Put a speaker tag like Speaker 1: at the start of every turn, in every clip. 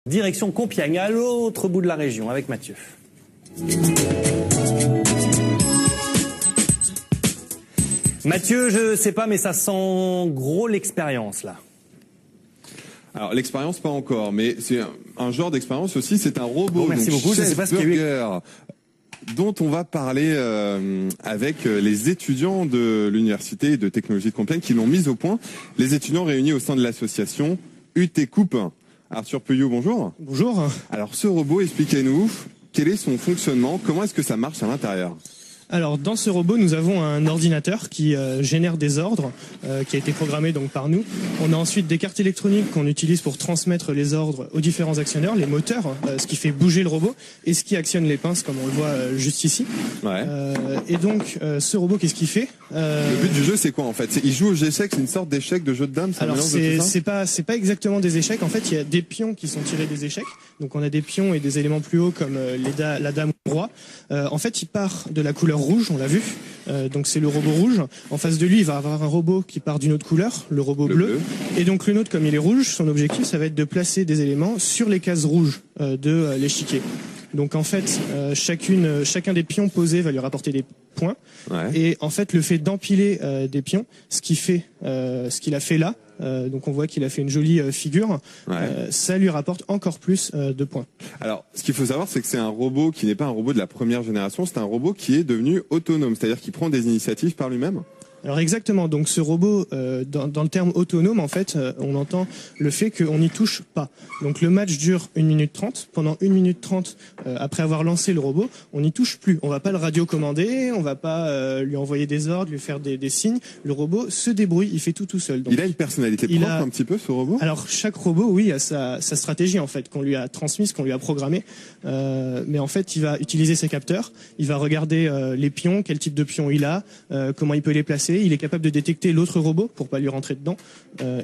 Speaker 1: Direction Compiègne, à l'autre bout de la région, avec Mathieu. Mathieu, je sais pas, mais ça sent gros l'expérience, là.
Speaker 2: Alors, l'expérience, pas encore, mais c'est un genre d'expérience aussi, c'est un robot.
Speaker 1: Bon, merci beaucoup, je sais pas ce qu'il y a eu.
Speaker 2: Dont on va parler avec les étudiants de l'Université de Technologie de Compiègne qui l'ont mise au point. Les étudiants réunis au sein de l'association UT Coupe. Arthur Peuillot, bonjour.
Speaker 3: Bonjour.
Speaker 2: Alors ce robot, expliquez-nous, quel est son fonctionnement, comment est-ce que ça marche à l'intérieur ?
Speaker 3: Alors dans ce robot, nous avons un ordinateur qui génère des ordres, qui a été programmé donc par nous. On a ensuite des cartes électroniques qu'on utilise pour transmettre les ordres aux différents actionneurs, les moteurs, ce qui fait bouger le robot, et ce qui actionne les pinces, comme on le voit juste ici.
Speaker 2: Ouais.
Speaker 3: Et donc ce robot, qu'est-ce qu'il fait
Speaker 2: Le but du jeu, c'est quoi en fait ? Il joue aux échecs, c'est une sorte d'échec, de jeu de dames.
Speaker 3: Alors c'est pas exactement des échecs. En fait, il y a des pions qui sont tirés des échecs. Donc on a des pions et des éléments plus hauts comme la dame ou le roi. En fait, il part de la couleur rouge, on l'a vu. Donc c'est le robot rouge. En face de lui, il va avoir un robot qui part d'une autre couleur, le robot bleu. Et donc le nôtre, comme il est rouge, son objectif, ça va être de placer des éléments sur les cases rouges de l'échiquier. Donc en fait, chacun des pions posés va lui rapporter des points. Ouais. Et en fait, le fait d'empiler des pions, ce qu'il a fait là, donc on voit qu'il a fait une jolie figure, ça lui rapporte encore plus de points.
Speaker 2: Alors, ce qu'il faut savoir, c'est que c'est un robot qui n'est pas un robot de la première génération, c'est un robot qui est devenu autonome, c'est-à-dire qu'il prend des initiatives par lui-même.
Speaker 3: Alors exactement, donc ce robot, dans le terme autonome, en fait, on entend le fait qu'on n'y touche pas. Donc le match dure 1 minute 30. Pendant 1 minute 30, après avoir lancé le robot, on n'y touche plus. On va pas le radiocommander, on va pas lui envoyer des ordres, lui faire des signes. Le robot se débrouille, il fait tout seul. Donc,
Speaker 2: il a une personnalité propre un petit peu, ce robot ?
Speaker 3: Alors chaque robot, oui, a sa stratégie en fait, qu'on lui a transmise, qu'on lui a programmée. Mais en fait, il va utiliser ses capteurs, il va regarder les pions, quel type de pions il a, comment il peut les placer. Il est capable de détecter l'autre robot pour pas lui rentrer dedans.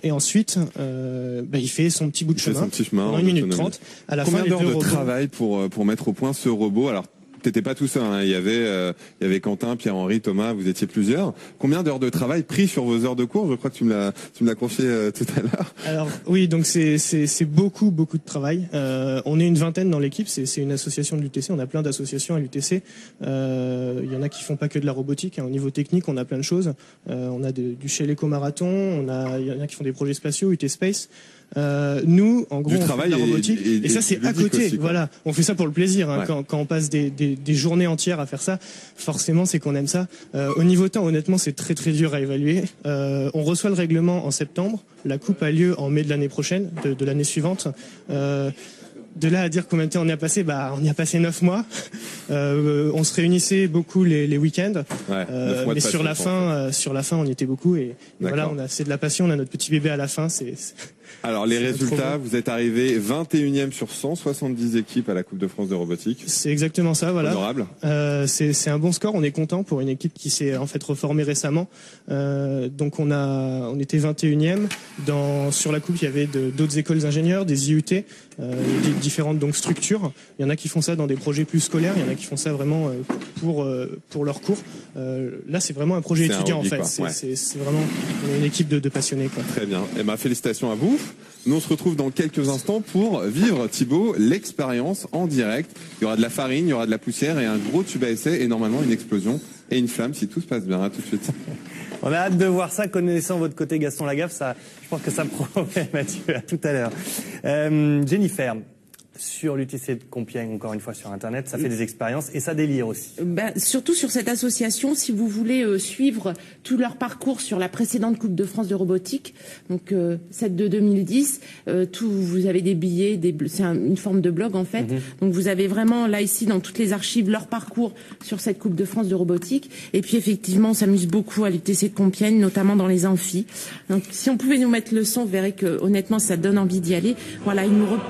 Speaker 3: Et ensuite, il fait son petit bout de chemin. Pendant 1 minute 30. À la
Speaker 2: Combien
Speaker 3: fin,
Speaker 2: d'heures de travail pour mettre au point ce robot ? Alors, t'étais pas tout seul, hein. Il y avait Quentin, Pierre-Henri, Thomas, vous étiez plusieurs. Combien d'heures de travail pris sur vos heures de cours ? Je crois que tu me l'as confié tout à l'heure.
Speaker 3: Alors oui, donc c'est beaucoup de travail. On est une vingtaine dans l'équipe, c'est une association de l'UTC, on a plein d'associations à l'UTC. Il y en a qui font pas que de la robotique, hein. Au niveau technique, on a plein de choses. On a du Shell Eco Marathon, il y en a qui font des projets spatiaux, UT Space. Nous, en gros, on fait de la robotique, et ça c'est à côté. Aussi, voilà, on fait ça pour le plaisir. Hein. Ouais. Quand on passe des journées entières à faire ça, forcément c'est qu'on aime ça. Au niveau temps, honnêtement, c'est très dur à évaluer. On reçoit le règlement en septembre. La coupe a lieu en mai de l'année prochaine, de l'année suivante. De là à dire combien de temps on y a passé, on y a passé 9 mois. On se réunissait beaucoup les week-ends, mais sur la fin, on y était beaucoup et voilà, c'est de la passion. On a notre petit bébé à la fin.
Speaker 2: Alors les résultats, vous êtes arrivé 21e sur 170 équipes à la Coupe de France de robotique.
Speaker 3: C'est exactement ça, voilà.
Speaker 2: Honorable.
Speaker 3: C'est un bon score. On est content pour une équipe qui s'est en fait reformée récemment. Donc on était 21e. Sur la coupe, il y avait d'autres écoles d'ingénieurs, des IUT, des différentes donc structures. Il y en a qui font ça dans des projets plus scolaires. Il y en a qui font ça vraiment pour leurs cours. Là, c'est vraiment un projet étudiant en fait. C'est vraiment une équipe de passionnés, quoi.
Speaker 2: Très bien. Eh ben, félicitations à vous. Nous, on se retrouve dans quelques instants pour vivre, Thibaut, l'expérience en direct. Il y aura de la farine, il y aura de la poussière et un gros tube à essai et normalement une explosion et une flamme si tout se passe bien. À tout de suite.
Speaker 1: On a hâte de voir ça. Connaissant votre côté Gaston Lagaffe, je pense que ça promet, Mathieu. À tout à l'heure. Jennifer, sur l'UTC de Compiègne, encore une fois sur Internet, ça fait des expériences et ça délire aussi.
Speaker 4: Surtout sur cette association, si vous voulez suivre tout leur parcours sur la précédente Coupe de France de robotique, donc celle de 2010, vous avez des billets, c'est une forme de blog en fait. Donc vous avez vraiment là ici dans toutes les archives leur parcours sur cette Coupe de France de robotique. Et puis effectivement, on s'amuse beaucoup à l'UTC de Compiègne, notamment dans les amphis. Donc si on pouvait nous mettre le son, vous verrez que honnêtement ça donne envie d'y aller. Voilà,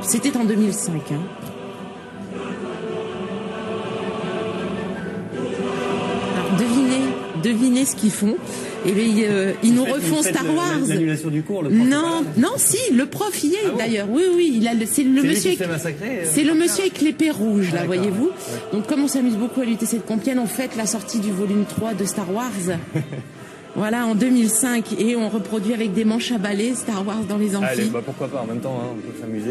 Speaker 4: c'était en 2005. Alors devinez ce qu'ils font. Et ils nous refont Star Wars.
Speaker 1: L'annulation du cours, le prof.
Speaker 4: Non, si, le prof y est d'ailleurs. Oui, c'est le monsieur. C'est le monsieur avec l'épée rouge, là, voyez-vous. Donc comme on s'amuse beaucoup à l'UTC de Compiègne, on fête la sortie du volume 3 de Star Wars. Voilà, en 2005, et on reproduit avec des manches à balai Star Wars dans les amphis.
Speaker 1: Allez, pourquoi pas, en même temps, on peut s'amuser.